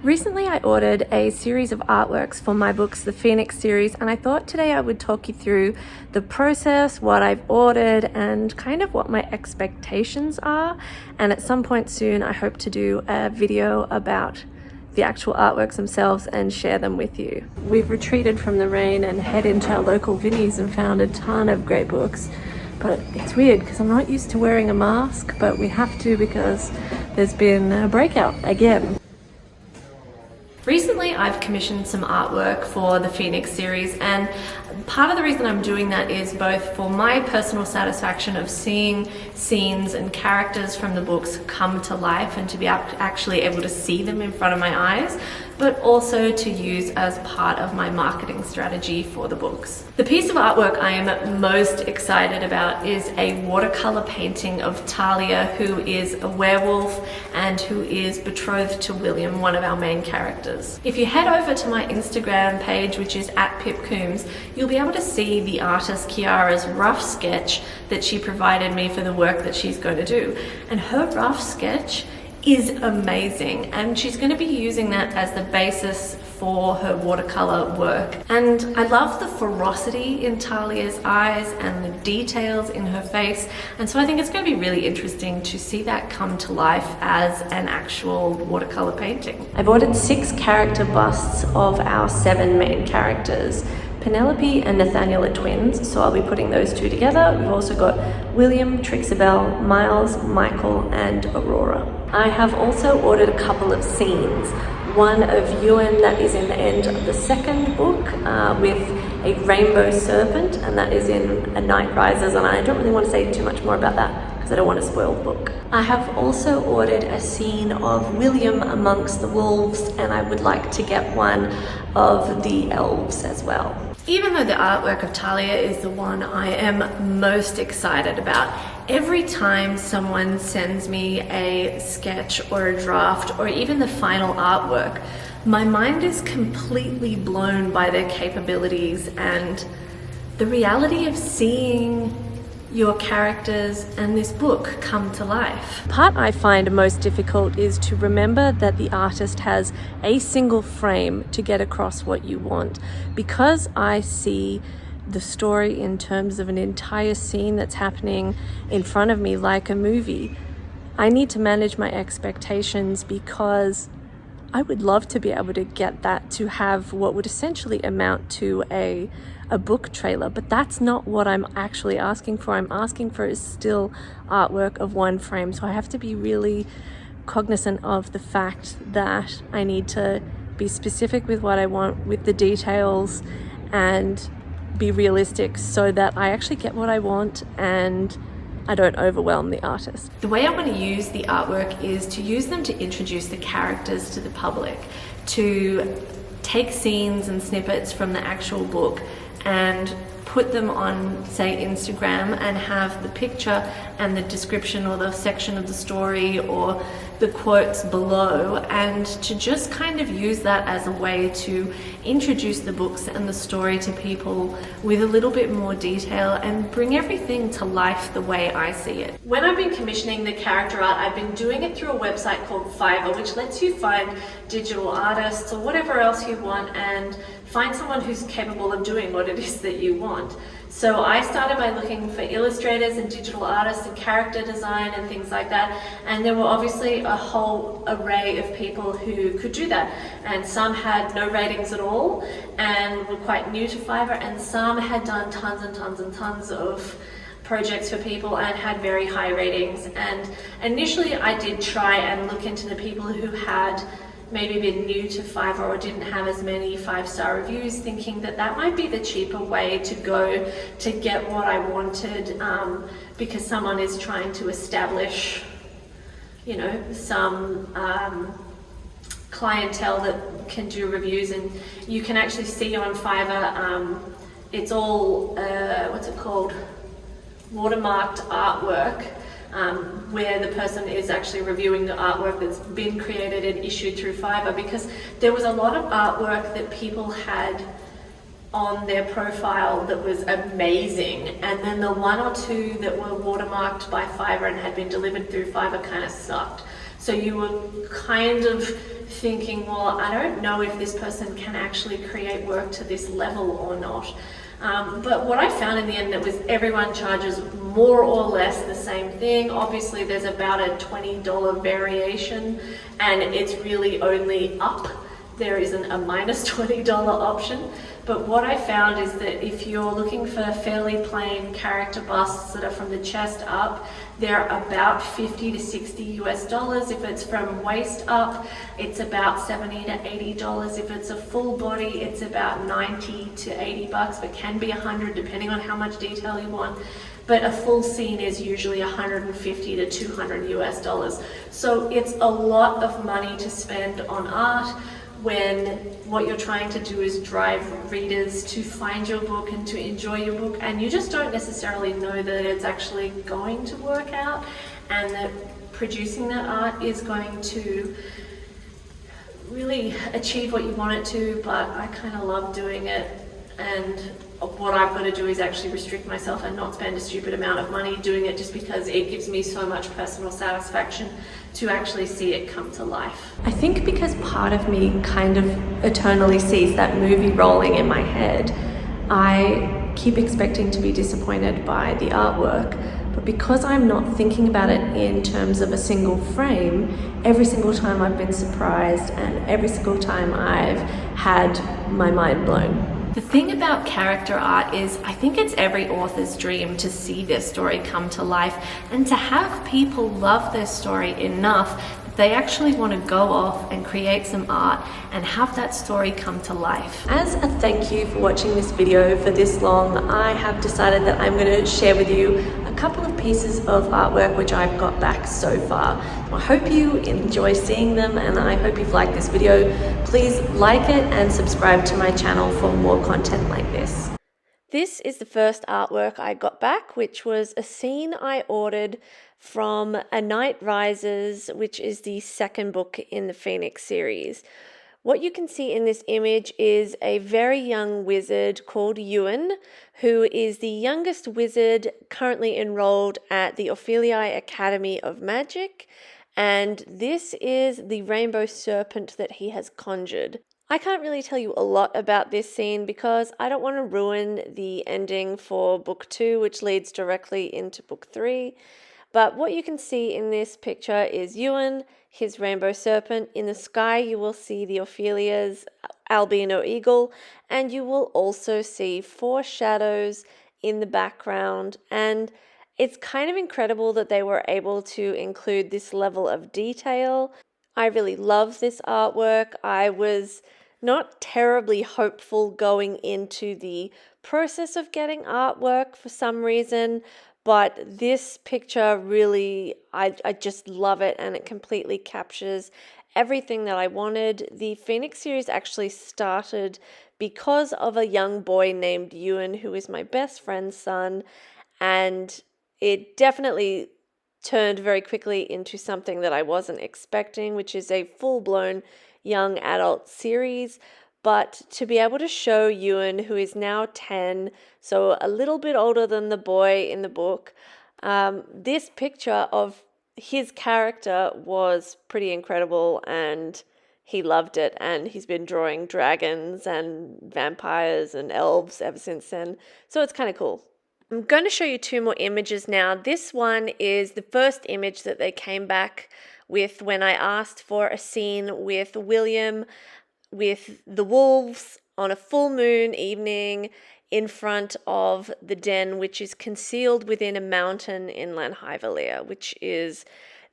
Recently I ordered a series of artworks for my books, the Phoenix series, and I thought today I would talk you through the process, what I've ordered, and kind of what my expectations are. And at some point soon I hope to do a video about the actual artworks themselves and share them with you. We've retreated from the rain and head into our local Vinnies and found a ton of great books. But it's weird because I'm not used to wearing a mask, but we have to because there's been a breakout again. Recently I've commissioned some artwork for the Phoenix series, and part of the reason I'm doing that is both for my personal satisfaction of seeing scenes and characters from the books come to life and to be actually able to see them in front of my eyes, but also to use as part of my marketing strategy for the books. The piece of artwork I am most excited about is a watercolor painting of Talia, who is a werewolf and who is betrothed to William, one of our main characters. If you head over to my Instagram page, which is @PipCoombs, you'll be able to see the artist Kiara's rough sketch that she provided me for the work that she's going to do. And her rough sketch is amazing, and she's going to be using that as the basis for her watercolor work. And I love the ferocity in Talia's eyes and the details in her face, and so I think it's going to be really interesting to see that come to life as an actual watercolor painting. I've ordered 6 character busts of our 7 main characters. Penelope and Nathaniel are twins, so I'll be putting those 2 together. We've also got William, Trixabel, Miles, Michael, and Aurora. I have also ordered a couple of scenes. One of Ewan that is in the end of the 2nd book with a rainbow serpent, and that is in A Night Rises, and I don't really want to say too much more about that because I don't want to spoil the book. I have also ordered a scene of William amongst the wolves, and I would like to get one of the elves as well. Even though the artwork of Talia is the one I am most excited about, every time someone sends me a sketch or a draft or even the final artwork, my mind is completely blown by their capabilities and the reality of seeing your characters and this book come to life. The part I find most difficult is to remember that the artist has a single frame to get across what you want. Because I see the story in terms of an entire scene that's happening in front of me like a movie, I need to manage my expectations because I would love to be able to get that to have what would essentially amount to a book trailer, but that's not what I'm actually asking for. I'm asking for is still artwork of 1 frame, so I have to be really cognizant of the fact that I need to be specific with what I want with the details and be realistic so that I actually get what I want and I don't overwhelm the artist. The way I want to use the artwork is to use them to introduce the characters to the public, to take scenes and snippets from the actual book and put them on, say, Instagram, and have the picture and the description or the section of the story or the quotes below, and to just kind of use that as a way to introduce the books and the story to people with a little bit more detail and bring everything to life the way I see it. When I've been commissioning the character art, I've been doing it through a website called Fiverr, which lets you find digital artists or whatever else you want and find someone who's capable of doing what it is that you want. So I started by looking for illustrators and digital artists and character design and things like that, and there were obviously a whole array of people who could do that, and some had no ratings at all and were quite new to Fiverr, and some had done tons and tons and tons of projects for people and had very high ratings. And initially I did try and look into the people who had maybe been new to Fiverr or didn't have as many 5-star reviews, thinking that that might be the cheaper way to go to get what I wanted, because someone is trying to establish, you know, some clientele that can do reviews. And you can actually see on Fiverr, it's all, what's it called, watermarked artwork, where the person is actually reviewing the artwork that's been created and issued through Fiverr, because there was a lot of artwork that people had on their profile that was amazing, and then the 1 or 2 that were watermarked by Fiverr and had been delivered through Fiverr kind of sucked. So you were kind of thinking, well, I don't know if this person can actually create work to this level or not. But what I found in the end, that was everyone charges more or less the same thing. Obviously there's about a $20 variation, and it's really only up. There isn't a minus $20 option. But what I found is that if you're looking for fairly plain character busts that are from the chest up, they're about 50 to 60 US dollars. If it's from waist up, it's about 70 to 80 dollars. If it's a full body, it's about 90 to 80 bucks, but can be 100 depending on how much detail you want. But a full scene is usually 150 to 200 US dollars. So it's a lot of money to spend on art when what you're trying to do is drive readers to find your book and to enjoy your book, and you just don't necessarily know that it's actually going to work out, and that producing that art is going to really achieve what you want it to. But I kind of love doing it, and what I've got to do is actually restrict myself and not spend a stupid amount of money doing it, just because it gives me so much personal satisfaction to actually see it come to life. I think because part of me kind of eternally sees that movie rolling in my head, I keep expecting to be disappointed by the artwork. But because I'm not thinking about it in terms of a single frame, every single time I've been surprised, and every single time I've had my mind blown. The thing about character art is, I think it's every author's dream to see their story come to life, and to have people love their story enough that they actually want to go off and create some art and have that story come to life. As a thank you for watching this video for this long, I have decided that I'm going to share with you a couple of pieces of artwork which I've got back so far. I hope you enjoy seeing them, and I hope you've liked this video. Please like it and subscribe to my channel for more content like this. This is the first artwork I got back, which was a scene I ordered from A Night Rises, which is the second book in the Phoenix series. What you can see in this image is a very young wizard called Ewan, who is the youngest wizard currently enrolled at the Ophelii Academy of Magic, and this is the rainbow serpent that he has conjured. I can't really tell you a lot about this scene because I don't want to ruin the ending for book 2, which leads directly into book 3. But what you can see in this picture is Ewan, his rainbow serpent. In the sky you will see the Ophelia's albino eagle, and you will also see 4 shadows in the background. And it's kind of incredible that they were able to include this level of detail. I really love this artwork. I was not terribly hopeful going into the process of getting artwork for some reason, but this picture really, I just love it, and it completely captures everything that I wanted. The Phoenix series actually started because of a young boy named Ewan, who is my best friend's son, and it definitely turned very quickly into something that I wasn't expecting, which is a full-blown young adult series. But to be able to show Ewan, who is now 10, so a little bit older than the boy in the book, this picture of his character was pretty incredible, and he loved it, and he's been drawing dragons and vampires and elves ever since then, so it's kind of cool. I'm going to show you 2 more images now. This one is the first image that they came back with when I asked for a scene with William with the wolves on a full moon evening in front of the den, which is concealed within a mountain in Lanhyvalia, which is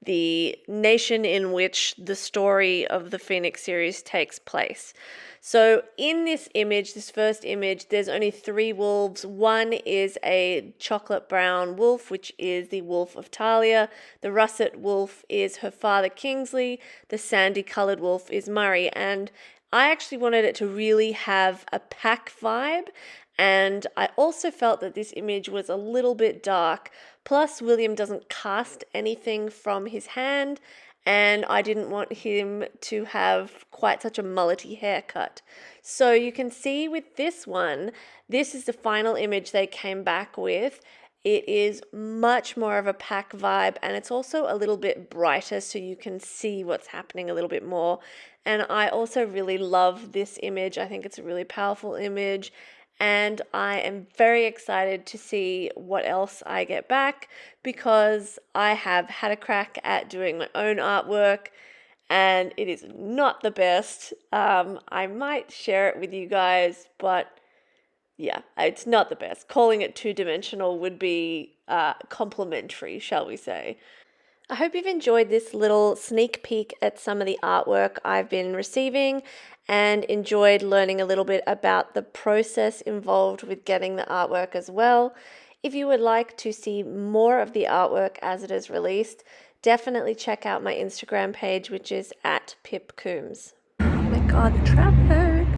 the nation in which the story of the Phoenix series takes place. So in this image, this first image, there's only 3 wolves. One is a chocolate brown wolf, which is the wolf of Talia. The russet wolf is her father Kingsley. The sandy colored wolf is Murray. And I actually wanted it to really have a pack vibe, and I also felt that this image was a little bit dark. Plus, William doesn't cast anything from his hand, and I didn't want him to have quite such a mullety haircut. So you can see with this one, this is the final image they came back with. It is much more of a pack vibe, and it's also a little bit brighter, so you can see what's happening a little bit more. And I also really love this image. I think it's a really powerful image. And I am very excited to see what else I get back, because I have had a crack at doing my own artwork and it is not the best. I might share it with you guys, but yeah, it's not the best. Calling it two-dimensional would be complimentary, shall we say. I hope you've enjoyed this little sneak peek at some of the artwork I've been receiving and enjoyed learning a little bit about the process involved with getting the artwork as well. If you would like to see more of the artwork as it is released, definitely check out my Instagram page, which is @PipCoombs. Oh my god, the traffic!